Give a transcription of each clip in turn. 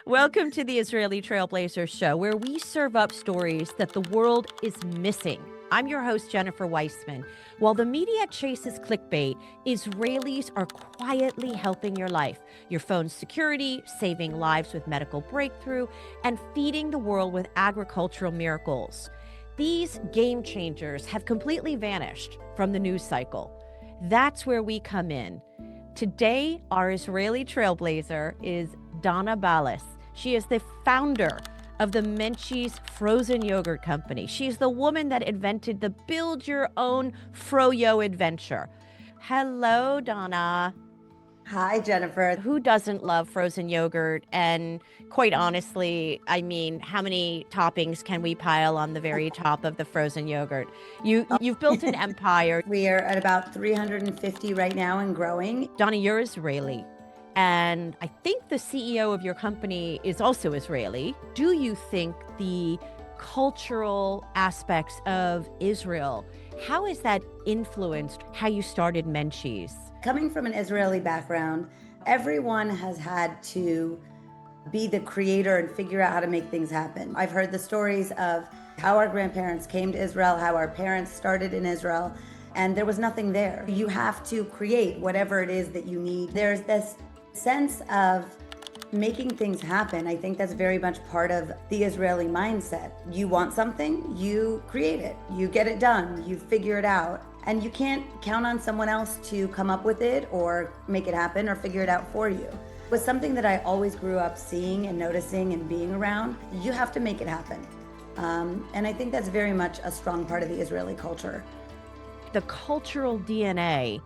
Welcome to the Israeli Trailblazers Show, where we serve up stories that the world is missing. I'm your host, Jennifer Weissman. While the media chases clickbait, Israelis are quietly helping your life, your phone's security, saving lives with medical breakthrough, and feeding the world with agricultural miracles. These game changers have completely vanished from the news cycle. That's where we come in. Today, our Israeli trailblazer is Danna Balas. She is the founder of the Menchies frozen yogurt company. She's the woman that invented the build your own FROYO adventure. Hello, Danna. Hi, Jennifer. Who doesn't love frozen yogurt? And quite honestly, I mean, how many toppings can we pile on the very top of the frozen yogurt? You've built an empire. We are at about 350 right now and growing. Danna, you're Israeli. And I think the CEO of your company is also Israeli. Do you think the cultural aspects of Israel, how has that influenced how you started Menchies? Coming from an Israeli background, everyone has had to be the creator and figure out how to make things happen. I've heard the stories of how our grandparents came to Israel, how our parents started in Israel, and there was nothing there. You have to create whatever it is that you need. There's this sense of making things happen. I think that's very much part of the Israeli mindset. You want something, you create it, you get it done, you figure it out. And you can't count on someone else to come up with it or make it happen or figure it out for you. It was something that I always grew up seeing and noticing and being around. You have to make it happen. And I think that's very much a strong part of the Israeli culture. The cultural DNA,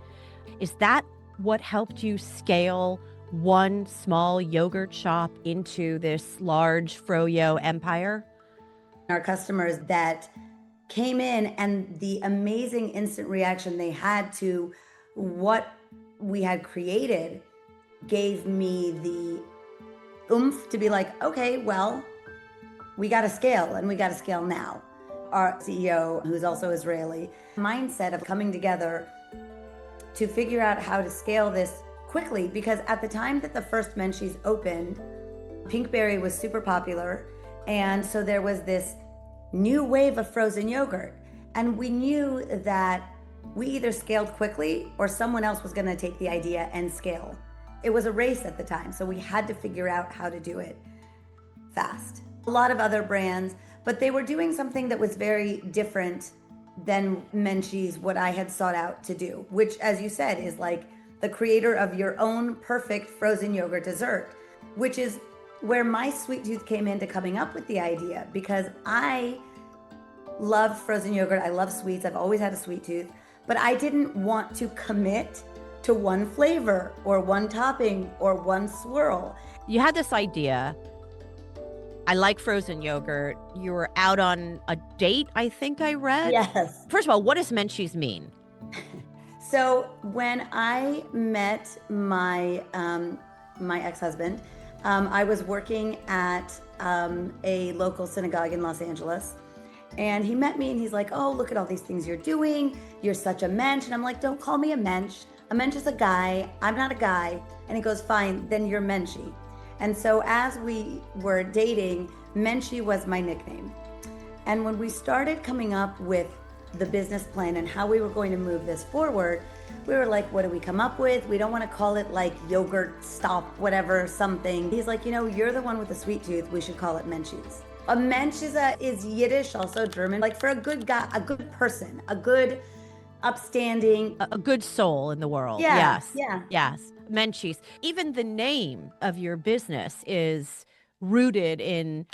is that what helped you scale one small yogurt shop into this large FROYO empire? Our customers that came in and the amazing instant reaction they had to what we had created gave me the oomph to be like, okay, well, we got to scale and we got to scale now. Our CEO, who's also Israeli, mindset of coming together to figure out how to scale this quickly, because at the time that the first Menchies opened, Pinkberry was super popular. And so there was this new wave of frozen yogurt. And we knew that we either scaled quickly or someone else was going to take the idea and scale. It was a race at the time, so we had to figure out how to do it fast. A lot of other brands, but they were doing something that was very different than Menchies, what I had sought out to do, which, as you said, is like the creator of your own perfect frozen yogurt dessert, which is where my sweet tooth came into coming up with the idea, because I love frozen yogurt. I love sweets. I've always had a sweet tooth, but I didn't want to commit to one flavor or one topping or one swirl. You had this idea. I like frozen yogurt. You were out on a date, I think I read. Yes. First of all, what does Menchies mean? So when I met my my ex-husband, I was working at a local synagogue in Los Angeles, and he met me and he's like, oh, look at all these things you're doing. You're such a mensch. And I'm like, don't call me a mensch. A mensch is a guy. I'm not a guy. And he goes, fine, then you're Menchie. And so as we were dating, Menchie was my nickname. And when we started coming up with the business plan and how we were going to move this forward, we were like, what do we come up with? We don't want to call it like yogurt stop, whatever, something. He's like, you're the one with the sweet tooth. We should call it Menchies. A mensch is Yiddish, also German, like for a good guy, a good person, a good upstanding. A good soul in the world. Yeah, Yes. yeah. Yes. Menchies. Even the name of your business is rooted in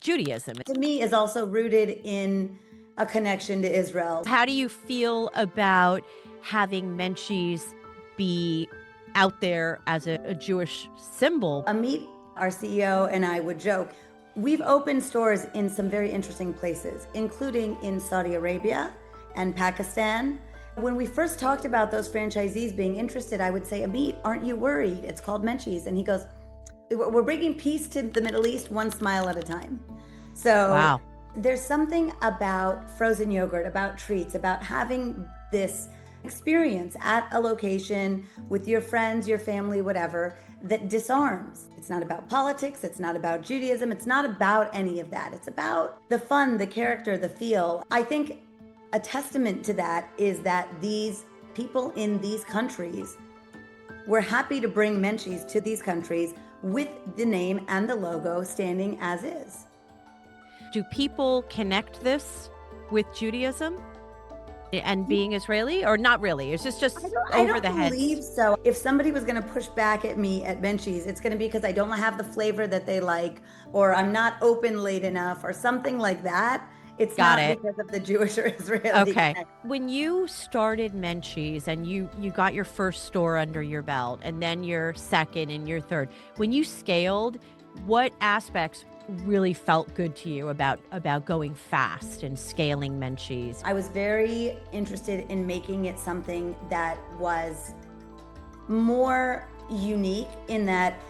Judaism. To me, is also rooted in a connection to Israel. How do you feel about having Menchies be out there as a Jewish symbol? Amit, our CEO, and I would joke, we've opened stores in some very interesting places, including in Saudi Arabia and Pakistan. When we first talked about those franchisees being interested, I would say, Amit, aren't you worried? It's called Menchies. And he goes, we're bringing peace to the Middle East one smile at a time. So Wow. There's something about frozen yogurt, about treats, about having this experience at a location with your friends, your family, whatever, that disarms. It's not about politics. It's not about Judaism. It's not about any of that. It's about the fun, the character, the feel. I think a testament to that is that these people in these countries were happy to bring Menchies to these countries with the name and the logo standing as is. Do people connect this with Judaism and being Israeli, or not really? It's just I over don't the head. believe so. If somebody was going to push back at me at Menchies, it's going to be because I don't have the flavor that they like, or I'm not open late enough, or something like that. It's Got not it. because of the Jewish or Israeli. Okay. connection. When you started Menchies and you got your first store under your belt, and then your second and your third, when you scaled, what aspects really felt good to you about going fast and scaling Menchies? I was very interested in making it something that was more unique in that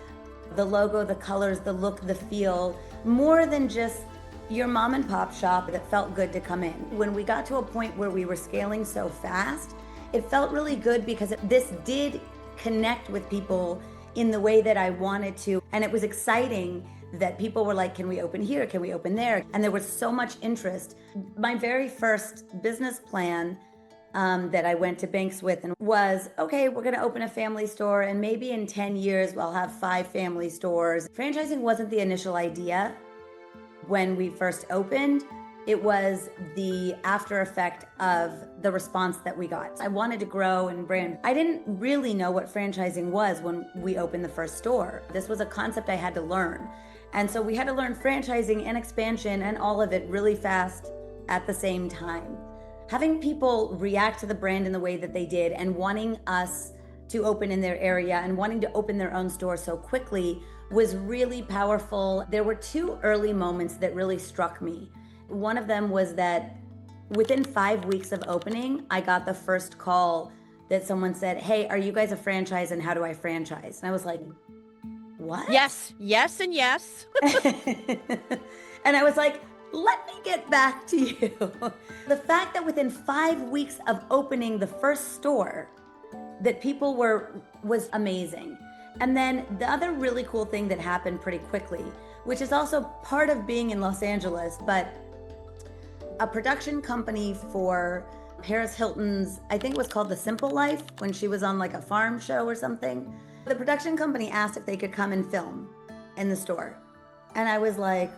the logo, the colors, the look, the feel, more than just your mom and pop shop that felt good to come in. When we got to a point where we were scaling so fast, it felt really good because this did connect with people in the way that I wanted to. And it was exciting that people were like, can we open here? Can we open there? And there was so much interest. My very first business plan that I went to banks with and was, okay, we're gonna open a family store and maybe in 10 years we'll have 5 family stores. Franchising wasn't the initial idea when we first opened. It was the after effect of the response that we got. I wanted to grow and brand. I didn't really know what franchising was when we opened the first store. This was a concept I had to learn. And so we had to learn franchising and expansion and all of it really fast at the same time. Having people react to the brand in the way that they did and wanting us to open in their area and wanting to open their own store so quickly was really powerful. There were 2 early moments that really struck me. One of them was that within 5 weeks of opening, I got the first call that someone said, hey, are you guys a franchise and how do I franchise? And I was like, what? Yes, yes, and yes. And I was like, let me get back to you. The fact that within 5 weeks of opening the first store, that people was amazing. And then the other really cool thing that happened pretty quickly, which is also part of being in Los Angeles, but a production company for Paris Hilton's, I think it was called The Simple Life, when she was on like a farm show or something. The production company asked if they could come and film in the store. And I was like,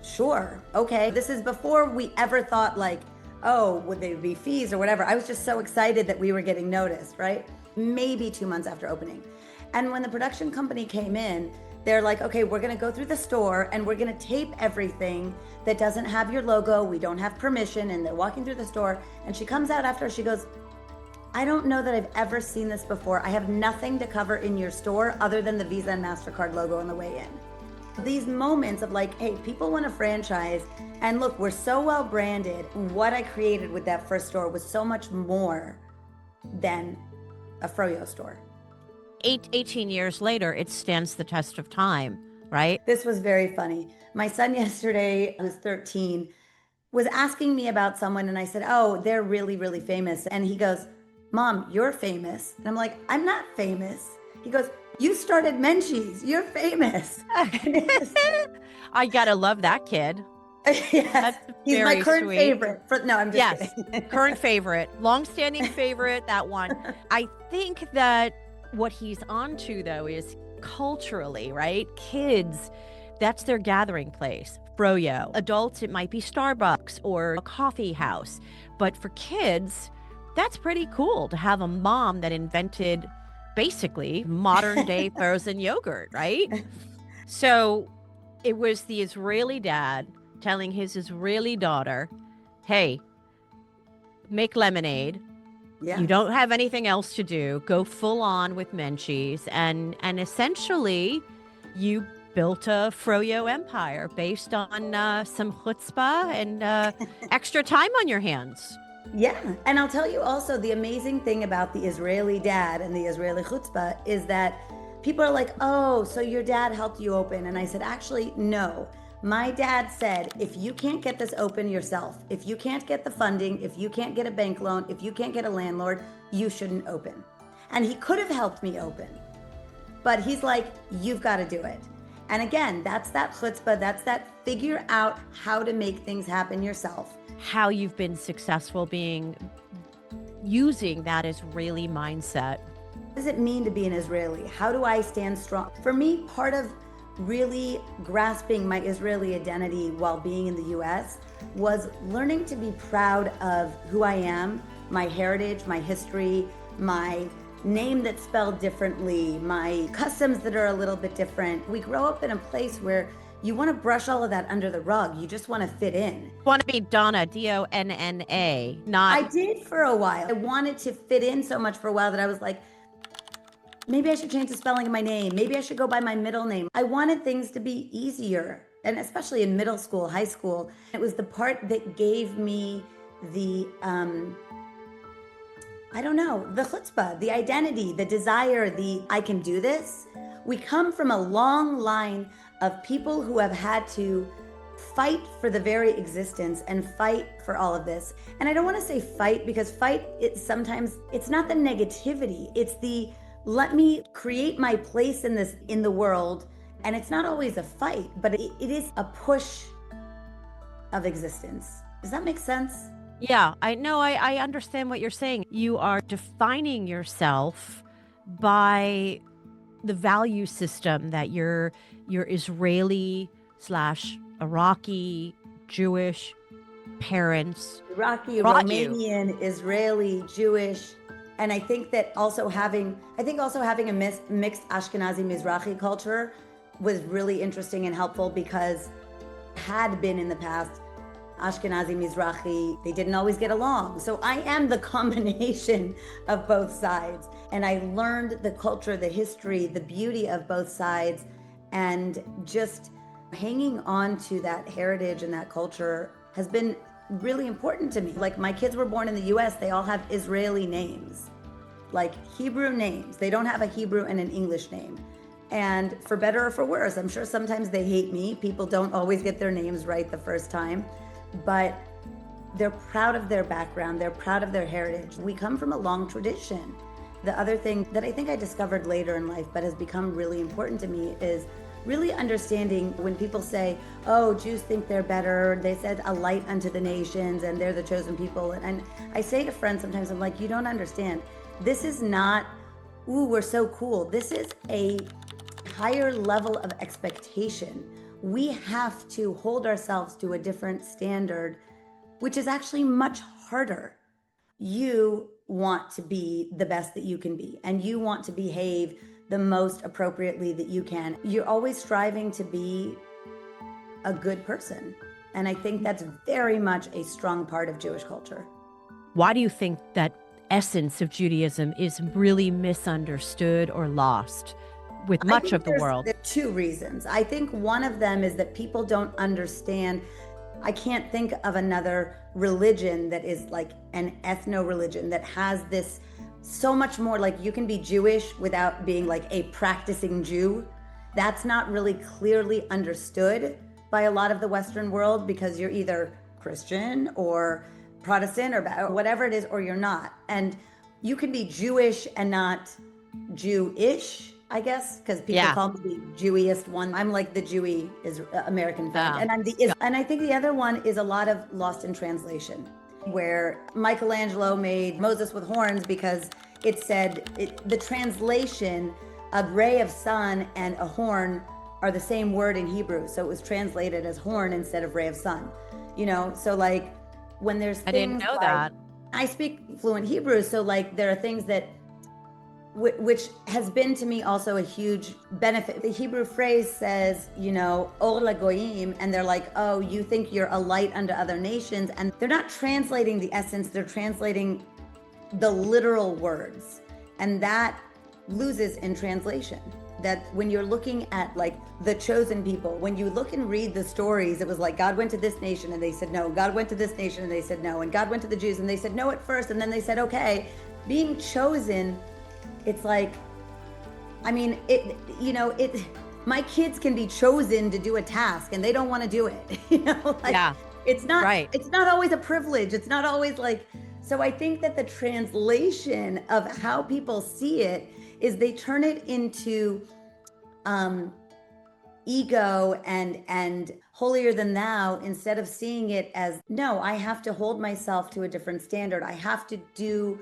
sure, okay. This is before we ever thought like, oh, would there be fees or whatever. I was just so excited that we were getting noticed, right? Maybe 2 months after opening. And when the production company came in, they're like, okay, we're gonna go through the store and we're gonna tape everything that doesn't have your logo. We don't have permission. And they're walking through the store and she comes out after, she goes, I don't know that I've ever seen this before. I have nothing to cover in your store other than the Visa and MasterCard logo on the way in. These moments of like, hey, people want a franchise. And look, we're so well branded. What I created with that first store was so much more than a FROYO store. 18 years later, it stands the test of time, right? This was very funny. My son yesterday, who's 13, was asking me about someone and I said, oh, they're really, really famous. And he goes, Mom, you're famous. And I'm like, I'm not famous. He goes, you started Menchies. You're famous. I gotta love that kid. Yes. That's He's my very current sweet. favorite. No, I'm just kidding. Current favorite, longstanding favorite, that one. I think that what he's onto though is culturally, right? Kids, that's their gathering place. FROYO. Adults, it might be Starbucks or a coffee house. But for kids, that's pretty cool to have a mom that invented basically modern day frozen yogurt, right? So it was the Israeli dad telling his Israeli daughter, hey, make lemonade. Yeah. You don't have anything else to do. Go full on with Menchies. And essentially, you built a FROYO empire based on some chutzpah and extra time on your hands. Yeah. And I'll tell you also, the amazing thing about the Israeli dad and the Israeli chutzpah is that people are like, oh, so your dad helped you open. And I said, actually, no. My dad said, if you can't get this open yourself, if you can't get the funding, if you can't get a bank loan, if you can't get a landlord, you shouldn't open. And he could have helped me open. But he's like, you've got to do it. And again, that's that chutzpah, that's that figure out how to make things happen yourself. How you've been successful using that Israeli mindset. What does it mean to be an Israeli? How do I stand strong? For me, part of really grasping my Israeli identity while being in the US was learning to be proud of who I am, my heritage, my history, my name that's spelled differently, my customs that are a little bit different. We grow up in a place where you want to brush all of that under the rug. You just want to fit in. You want to be Donna, Donna, not... I did for a while. I wanted to fit in so much for a while that I was like, maybe I should change the spelling of my name. Maybe I should go by my middle name. I wanted things to be easier. And especially in middle school, high school, it was the part that gave me the, I don't know, the chutzpah, the identity, the desire, the I can do this. We come from a long line of people who have had to fight for the very existence and fight for all of this. And I don't want to say fight because fight, sometimes it's not the negativity. It's the let me create my place in the world. And it's not always a fight, but it is a push of existence. Does that make sense? Yeah, I know. I understand what you're saying. You are defining yourself by the value system that your Israeli / Iraqi, Jewish parents Iraqi, Romanian, Israeli, Jewish. And I think that also having a mixed Ashkenazi Mizrahi culture was really interesting and helpful because had been in the past Ashkenazi, Mizrahi, they didn't always get along. So I am the combination of both sides. And I learned the culture, the history, the beauty of both sides, and just hanging on to that heritage and that culture has been really important to me. Like my kids were born in the US, they all have Israeli names, like Hebrew names. They don't have a Hebrew and an English name. And for better or for worse, I'm sure sometimes they hate me. People don't always get their names right the first time, but they're proud of their background. They're proud of their heritage. We come from a long tradition. The other thing that I think I discovered later in life, but has become really important to me, is really understanding when people say, oh, Jews think they're better. They said a light unto the nations and they're the chosen people. And I say to friends sometimes, I'm like, you don't understand. This is not, ooh, we're so cool. This is a higher level of expectation. We have to hold ourselves to a different standard, which is actually much harder. You want to be the best that you can be, and you want to behave the most appropriately that you can. You're always striving to be a good person. And I think that's very much a strong part of Jewish culture. Why do you think that essence of Judaism is really misunderstood or lost with much of the world? There are two reasons. I think one of them is that people don't understand. I can't think of another religion that is like an ethno-religion that has this so much more, like you can be Jewish without being like a practicing Jew. That's not really clearly understood by a lot of the Western world because you're either Christian or Protestant or whatever it is, or you're not. And you can be Jewish and not Jewish, I guess, because people call me the Jewiest one. I'm like the Jewy is American fan, and I'm and I think the other one is a lot of lost in translation, where Michelangelo made Moses with horns because it said the translation, a ray of sun and a horn are the same word in Hebrew, so it was translated as horn instead of ray of sun. You know, so like when there's things, I didn't know that. I speak fluent Hebrew, so like there are things that which has been to me also a huge benefit. The Hebrew phrase says, you know, or lagoyim, and they're like, oh, you think you're a light unto other nations, and they're not translating the essence, they're translating the literal words, and that loses in translation. That when you're looking at like the chosen people, when you look and read the stories, it was like God went to this nation and they said no, God went to this nation and they said no, and God went to the Jews and they said no at first, and then they said okay. Being chosen, it's like, I mean, my kids can be chosen to do a task and they don't want to do it. You know, like, it's not right. It's not always a privilege. It's not always like, so I think that the translation of how people see it is they turn it into ego and holier than thou, instead of seeing it as, no, I have to hold myself to a different standard. I have to do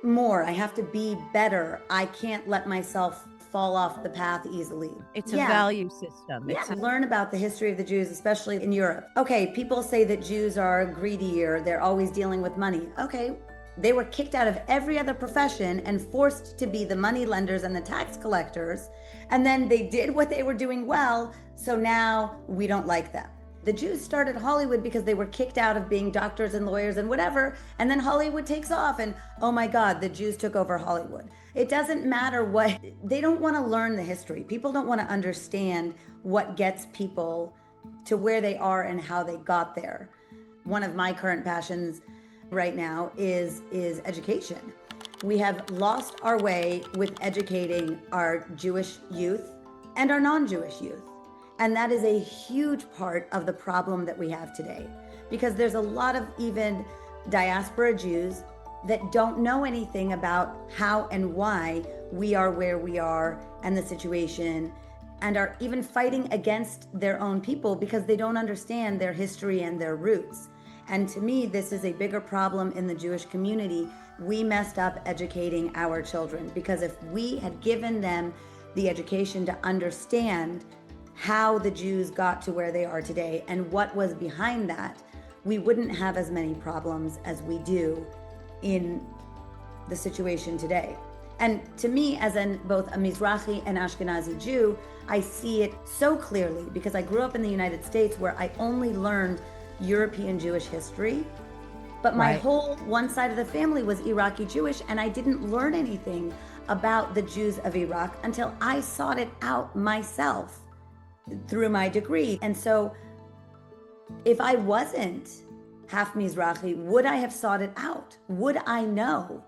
more. I have to be better. I can't let myself fall off the path easily. It's a value system. Yeah, learn about the history of the Jews, especially in Europe. Okay, people say that Jews are greedy or they're always dealing with money. Okay, they were kicked out of every other profession and forced to be the money lenders and the tax collectors. And then they did what they were doing well, so now we don't like them. The Jews started Hollywood because they were kicked out of being doctors and lawyers and whatever, and then Hollywood takes off and, oh my God, the Jews took over Hollywood. It doesn't matter what, they don't want to learn the history. People don't want to understand what gets people to where they are and how they got there. One of my current passions right now is education. We have lost our way with educating our Jewish youth and our non-Jewish youth. And that is a huge part of the problem that we have today, because there's a lot of even diaspora Jews that don't know anything about how and why we are where we are and the situation, and are even fighting against their own people because they don't understand their history and their roots. And to me, this is a bigger problem in the Jewish community. We messed up educating our children, because if we had given them the education to understand how the Jews got to where they are today and what was behind that, we wouldn't have as many problems as we do in the situation today. And to me, as both a Mizrahi and Ashkenazi Jew, I see it so clearly because I grew up in the United States where I only learned European Jewish history, but my whole one side of the family was Iraqi Jewish, and I didn't learn anything about the Jews of Iraq until I sought it out myself through my degree. And so if I wasn't half Mizrahi, would I have sought it out? Would I know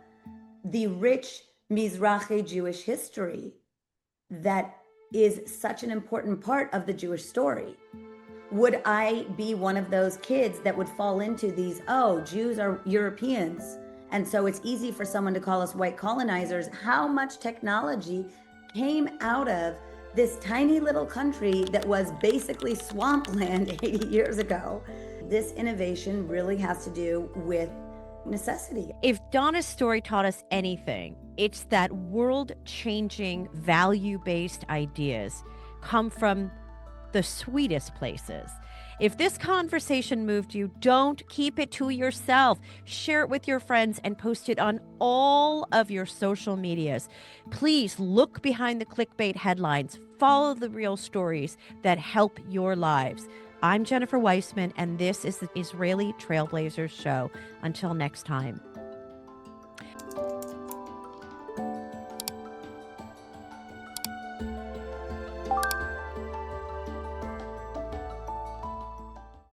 the rich Mizrahi Jewish history that is such an important part of the Jewish story? Would I be one of those kids that would fall into these, oh, Jews are Europeans, and so it's easy for someone to call us white colonizers? How much technology came out of this tiny little country that was basically swampland 80 years ago? This innovation really has to do with necessity. If Danna's story taught us anything, it's that world-changing, value-based ideas come from the sweetest places. If this conversation moved you, don't keep it to yourself. Share it with your friends and post it on all of your social medias. Please look behind the clickbait headlines. Follow the real stories that help your lives. I'm Jennifer Weissman, and this is the Israeli Trailblazers Show. Until next time.